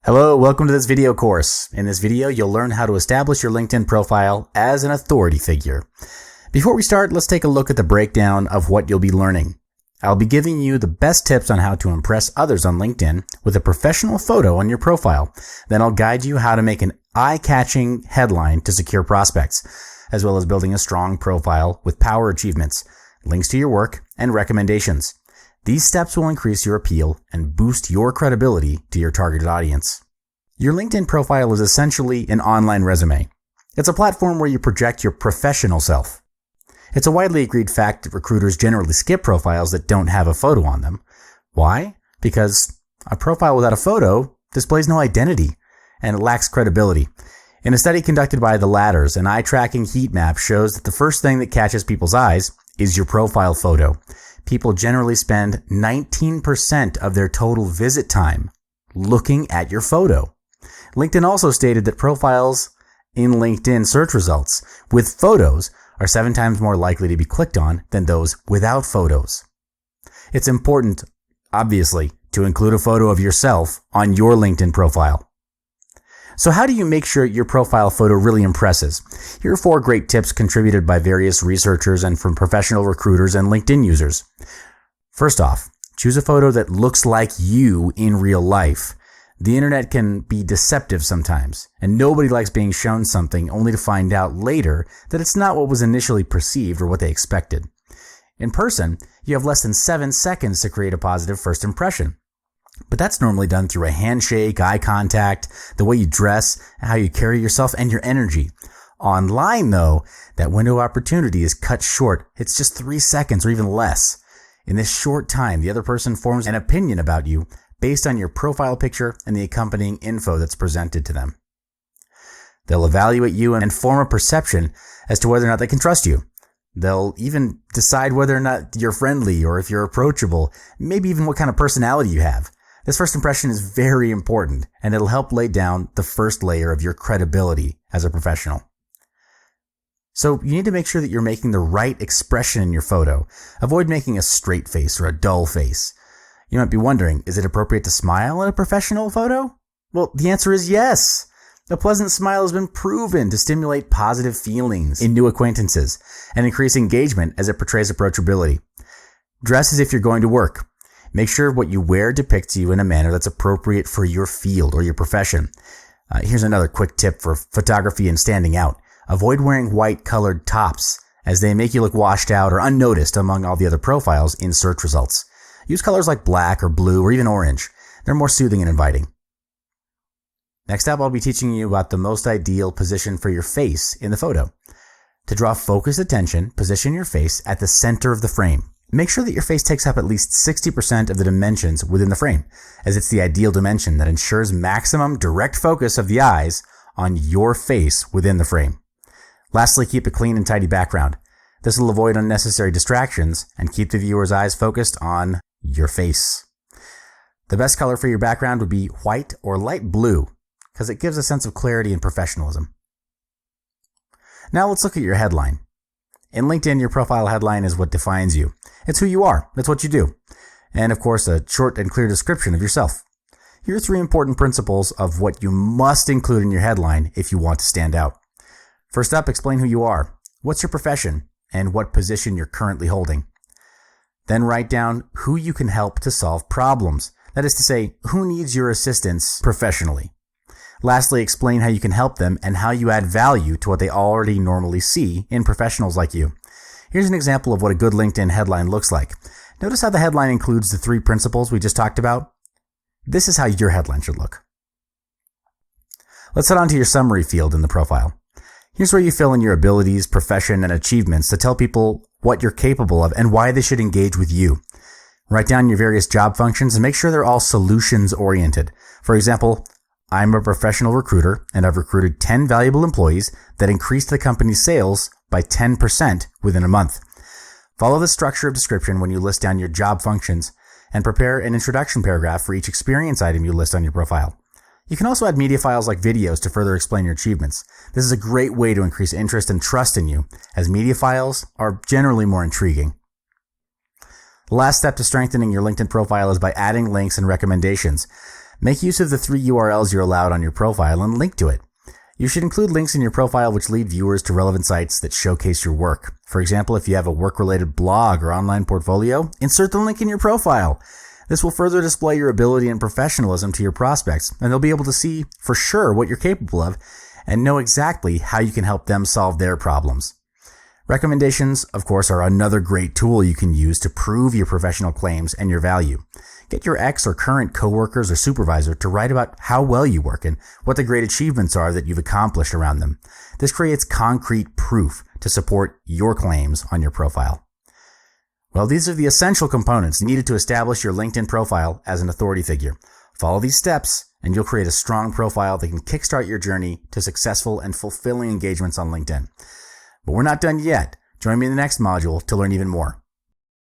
Hello, welcome to this video course. In this video, you'll learn how to establish your LinkedIn profile as an authority figure. Before we start, let's take a look at the breakdown of what you'll be learning. I'll be giving you the best tips on how to impress others on LinkedIn with a professional photo on your profile. Then I'll guide you how to make an eye-catching headline to secure prospects, as well as building a strong profile with power achievements, links to your work, and recommendations. These steps will increase your appeal and boost your credibility to your targeted audience. Your LinkedIn profile is essentially an online resume. It's a platform where you project your professional self. It's a widely agreed fact that recruiters generally skip profiles that don't have a photo on them. Why? Because a profile without a photo displays no identity and it lacks credibility. In a study conducted by The Ladders, an eye-tracking heat map shows that the first thing that catches people's eyes is your profile photo. People generally spend 19% of their total visit time looking at your photo. LinkedIn also stated that profiles in LinkedIn search results with photos are 7 times more likely to be clicked on than those without photos. It's important, obviously, to include a photo of yourself on your LinkedIn profile. So how do you make sure your profile photo really impresses? Here are 4 great tips contributed by various researchers and from professional recruiters and LinkedIn users. First off, choose a photo that looks like you in real life. The internet can be deceptive sometimes, and nobody likes being shown something only to find out later that it's not what was initially perceived or what they expected. In person, you have less than 7 seconds to create a positive first impression. But that's normally done through a handshake, eye contact, the way you dress, how you carry yourself, and your energy. Online, though, that window of opportunity is cut short. It's just 3 seconds or even less. In this short time, the other person forms an opinion about you based on your profile picture and the accompanying info that's presented to them. They'll evaluate you and form a perception as to whether or not they can trust you. They'll even decide whether or not you're friendly or if you're approachable, maybe even what kind of personality you have. This first impression is very important, and it'll help lay down the first layer of your credibility as a professional. So you need to make sure that you're making the right expression in your photo. Avoid making a straight face or a dull face. You might be wondering, is it appropriate to smile in a professional photo? Well, the answer is yes. A pleasant smile has been proven to stimulate positive feelings in new acquaintances and increase engagement as it portrays approachability. Dress as if you're going to work. Make sure what you wear depicts you in a manner that's appropriate for your field or your profession. Here's another quick tip for photography and standing out. Avoid wearing white colored tops as they make you look washed out or unnoticed among all the other profiles in search results. Use colors like black or blue or even orange. They're more soothing and inviting. Next up, I'll be teaching you about the most ideal position for your face in the photo. To draw focused attention, position your face at the center of the frame. Make sure that your face takes up at least 60% of the dimensions within the frame, as it's the ideal dimension that ensures maximum direct focus of the eyes on your face within the frame. Lastly, keep a clean and tidy background. This will avoid unnecessary distractions and keep the viewer's eyes focused on your face. The best color for your background would be white or light blue, because it gives a sense of clarity and professionalism. Now let's look at your headline. In LinkedIn, your profile headline is what defines you. It's who you are. It's what you do. And of course, a short and clear description of yourself. Here are 3 important principles of what you must include in your headline if you want to stand out. First up, explain who you are. What's your profession and what position you're currently holding? Then write down who you can help to solve problems. That is to say, who needs your assistance professionally. Lastly, explain how you can help them and how you add value to what they already normally see in professionals like you. Here's an example of what a good LinkedIn headline looks like. Notice how the headline includes the 3 principles we just talked about? This is how your headline should look. Let's head on to your summary field in the profile. Here's where you fill in your abilities, profession, and achievements to tell people what you're capable of and why they should engage with you. Write down your various job functions and make sure they're all solutions-oriented. For example, I'm a professional recruiter, and I've recruited 10 valuable employees that increased the company's sales by 10% within a month. Follow the structure of description when you list down your job functions, and prepare an introduction paragraph for each experience item you list on your profile. You can also add media files like videos to further explain your achievements. This is a great way to increase interest and trust in you, as media files are generally more intriguing. The last step to strengthening your LinkedIn profile is by adding links and recommendations. Make use of the 3 URLs you're allowed on your profile and link to it. You should include links in your profile which lead viewers to relevant sites that showcase your work. For example, if you have a work-related blog or online portfolio, insert the link in your profile. This will further display your ability and professionalism to your prospects, and they'll be able to see for sure what you're capable of and know exactly how you can help them solve their problems. Recommendations, of course, are another great tool you can use to prove your professional claims and your value. Get your ex or current coworkers or supervisor to write about how well you work and what the great achievements are that you've accomplished around them. This creates concrete proof to support your claims on your profile. Well, these are the essential components needed to establish your LinkedIn profile as an authority figure. Follow these steps and you'll create a strong profile that can kickstart your journey to successful and fulfilling engagements on LinkedIn. But we're not done yet. Join me in the next module to learn even more.